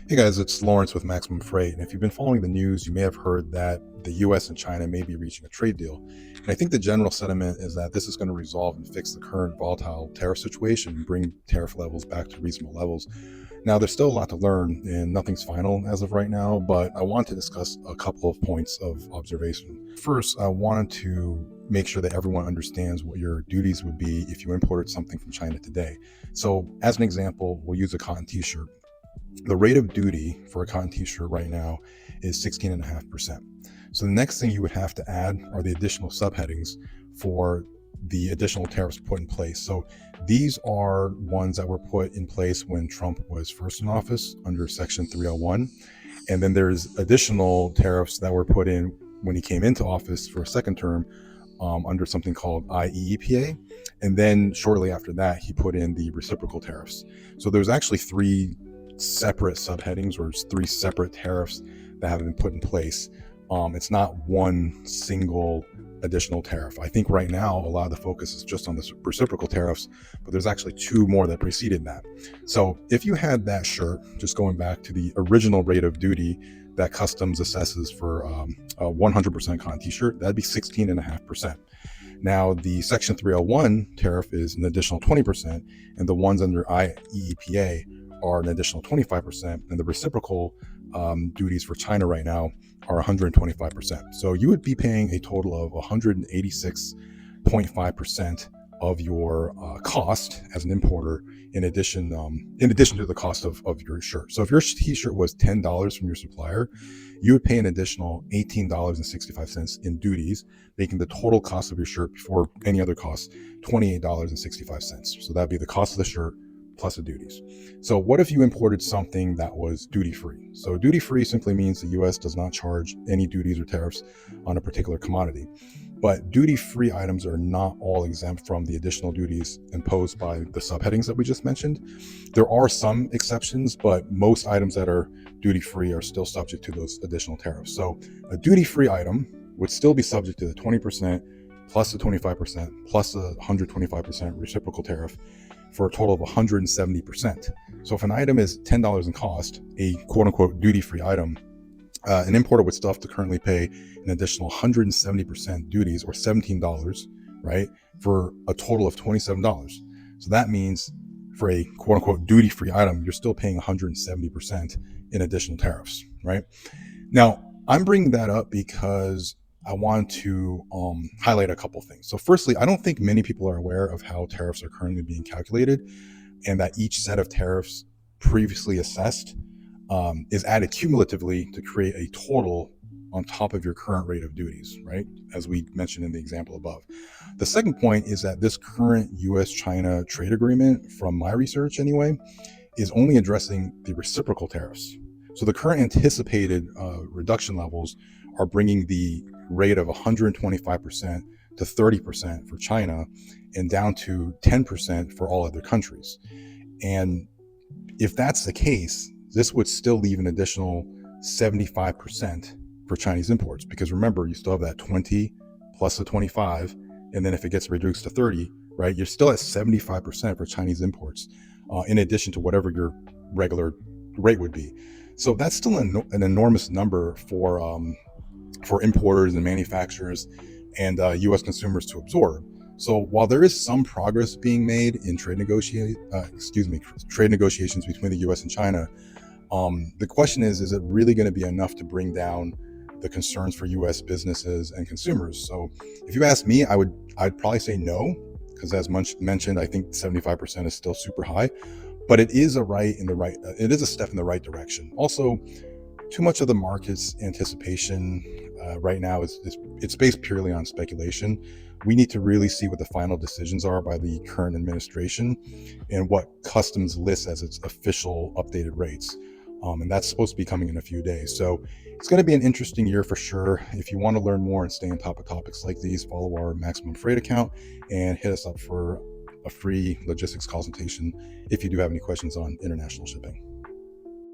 Hey guys, it's Lawrence with Maximum Freight. And if you've been following the news, you may have heard that the US and China may be reaching a trade deal. And I think the general sentiment is that this is going to resolve and fix the current volatile tariff situation and bring tariff levels back to reasonable levels. Now, there's still a lot to learn and nothing's final as of right now, but I want to discuss a couple of points of observation. First, I wanted to make sure that everyone understands what your duties would be if you imported something from China today. So, as an example, we'll use a cotton t-shirt. The rate of duty for a cotton t-shirt right now is 16.5%. So the next thing you would have to add are the additional subheadings for the additional tariffs put in place. So these are ones that were put in place when Trump was first in office under Section 301. And then there's additional tariffs that were put in when he came into office for a second term under something called IEEPA. And then shortly after that, he put in the reciprocal tariffs. So there's actually three separate subheadings or three separate tariffs that have been put in place. It's not one single additional tariff. I think right now a lot of the focus is just on the reciprocal tariffs, but there's actually two more that preceded that. So if you had that shirt, just going back to the original rate of duty that customs assesses for a 100% cotton t-shirt, that'd be 16.5%. Now, the Section 301 tariff is an additional 20%, and the ones under IEEPA are an additional 25%, and the reciprocal duties for China right now are 125%. So you would be paying a total of 186.5% of your cost as an importer, in addition to the cost of your shirt. So if your t-shirt was $10 from your supplier, you would pay an additional $18.65 in duties, making the total cost of your shirt before any other costs $28.65. So that'd be the cost of the shirt plus the duties. So what if you imported something that was duty-free? So duty-free simply means the US does not charge any duties or tariffs on a particular commodity. But duty-free items are not all exempt from the additional duties imposed by the subheadings that we just mentioned. There are some exceptions, but most items that are duty-free are still subject to those additional tariffs. So a duty-free item would still be subject to the 20% plus the 25% plus the 125% reciprocal tariff, for a total of 170%. So if an item is $10 in cost, a quote-unquote duty-free item, an importer would still have to currently pay an additional 170% duties, or $17, right, for a total of $27. So that means for a quote-unquote duty-free item, you're still paying 170% in additional tariffs, right? Now, I'm bringing that up because I want to highlight a couple things. So firstly, I don't think many people are aware of how tariffs are currently being calculated, and that each set of tariffs previously assessed is added cumulatively to create a total on top of your current rate of duties, right? As we mentioned in the example above. The second point is that this current U.S. China trade agreement, from my research anyway, is only addressing the reciprocal tariffs. So the current anticipated reduction levels are bringing the rate of 125% to 30% for China and down to 10% for all other countries. And if that's the case, this would still leave an additional 75% for Chinese imports, because remember, you still have that 20 plus the 25, and then if it gets reduced to 30, right, you're still at 75% for Chinese imports, in addition to whatever your regular rate would be. So that's still an enormous number for importers and manufacturers and U.S. consumers to absorb. So while there is some progress being made in trade negotiations between the U.S. and China, the question is it really going to be enough to bring down the concerns for U.S. businesses and consumers? So if you ask me, I'd probably say no, because as mentioned, I think 75% is still super high, but it is it is a step in the right direction. Also, too much of the market's anticipation right now it's based purely on speculation. We need to really see what the final decisions are by the current administration and what customs lists as its official updated rates. And that's supposed to be coming in a few days. So it's going to be an interesting year for sure. If you want to learn more and stay on top of topics like these, follow our Maximum Freight account and hit us up for a free logistics consultation if you do have any questions on international shipping.